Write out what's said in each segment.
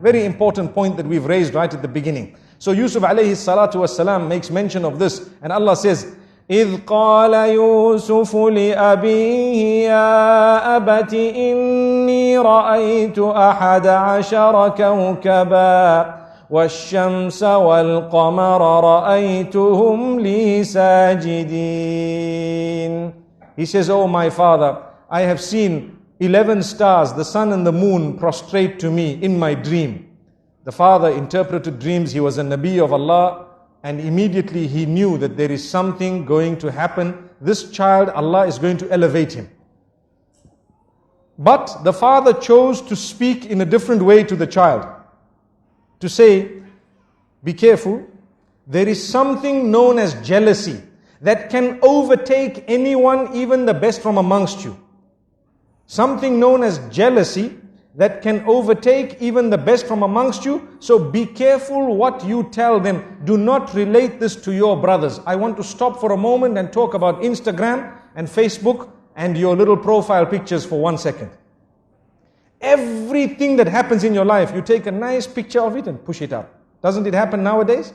Very important point that we've raised right at the beginning. So Yusuf alayhi salatu wasalam makes mention of this, and Allah says, إِذْ قَالَ يُوسُفُ لِأَبِيهِ يَا أَبَتِ إِنِّي رَأَيْتُ أَحَدَ عَشَرَ كَوْكَبًا وَالشَّمْسَ وَالْقَمَرَ رَأَيْتُهُمْ لِي سَاجِدِينَ. He says, oh my father, I have seen 11 stars, the sun and the moon, prostrate to me in my dream. The father interpreted dreams. He was a Nabi of Allah, and immediately he knew that there is something going to happen. This child, Allah is going to elevate him. But the father chose to speak in a different way to the child. To say, be careful, there is something known as jealousy that can overtake anyone, even the best from amongst you. Something known as jealousy that can overtake even the best from amongst you. So be careful what you tell them. Do not relate this to your brothers. I want to stop for a moment and talk about Instagram and Facebook and your little profile pictures for 1 second. Everything that happens in your life, you take a nice picture of it and push it up. Doesn't it happen nowadays?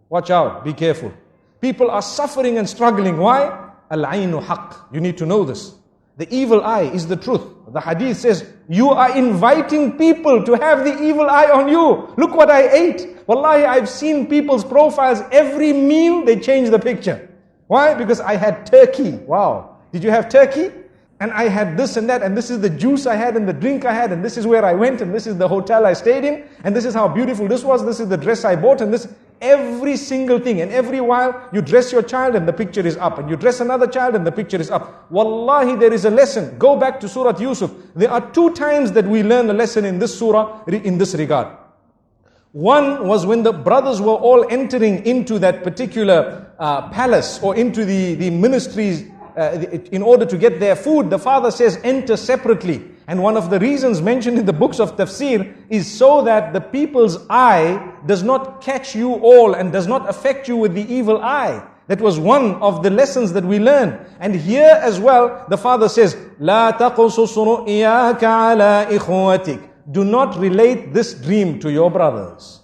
Watch out, be careful. People are suffering and struggling. Why? Al-aynu haqq. You need to know this. The evil eye is the truth. The hadith says, you are inviting people to have the evil eye on you. Look what I ate. Wallahi, I've seen people's profiles. Every meal, they change the picture. Why? Because I had turkey. Wow. Did you have turkey? And I had this and that, and this is the juice I had and the drink I had, and this is where I went, and this is the hotel I stayed in, and this is how beautiful this was, this is the dress I bought, and this, every single thing. And every while you dress your child and the picture is up, and you dress another child and the picture is up. Wallahi, there is a lesson. Go back to Surah Yusuf. There are 2 times that we learn a lesson in this surah in this regard. One was when the brothers were all entering into that particular palace or into the ministries in order to get their food. The father says, enter separately. And one of the reasons mentioned in the books of tafsir is so that the people's eye does not catch you all and does not affect you with the evil eye. That was one of the lessons that we learned. And here as well, the father says, لا تقصص رؤياك على إخوتك. Do not relate this dream to your brothers.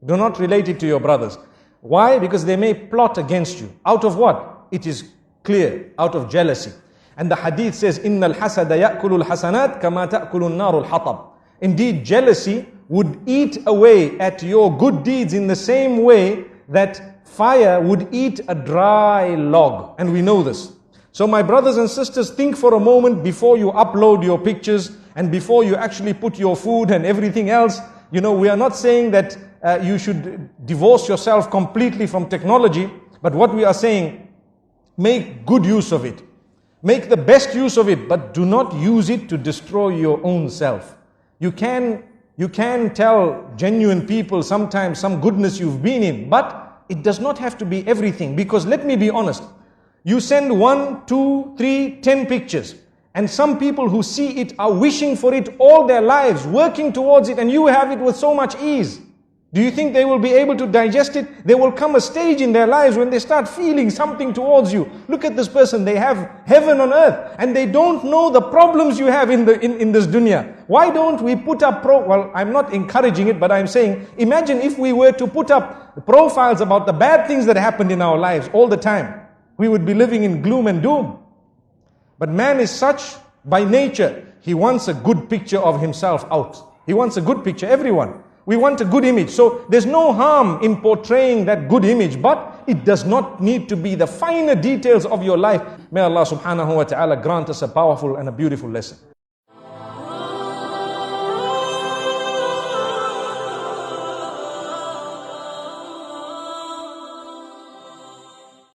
Do not relate it to your brothers. Why? Because they may plot against you. Out of what? It is clear, out of jealousy. And the hadith says, إِنَّ الْحَسَدَ يَأْكُلُ الْحَسَنَاتِ كَمَا تَأْكُلُ النَّارُ الْحَطَبِ. Indeed, jealousy would eat away at your good deeds in the same way that fire would eat a dry log. And we know this. So my brothers and sisters, think for a moment before you upload your pictures and before you actually put your food and everything else. You know, we are not saying that you should divorce yourself completely from technology, but what we are saying, make good use of it. Make the best use of it, but do not use it to destroy your own self. You can tell genuine people sometimes some goodness you've been in, but it does not have to be everything. Because let me be honest, you send 1, 2, 3, 10 pictures, and some people who see it are wishing for it all their lives, working towards it, and you have it with so much ease. Do you think they will be able to digest it? There will come a stage in their lives when they start feeling something towards you. Look at this person, they have heaven on earth, and they don't know the problems you have in this dunya. Why don't we put up well, I'm not encouraging it, but I'm saying, imagine if we were to put up profiles about the bad things that happened in our lives all the time. We would be living in gloom and doom. But man is such by nature, he wants a good picture of himself out. He wants a good picture, everyone. We want a good image. So there's no harm in portraying that good image, but it does not need to be the finer details of your life. May Allah subhanahu wa ta'ala grant us a powerful and a beautiful lesson.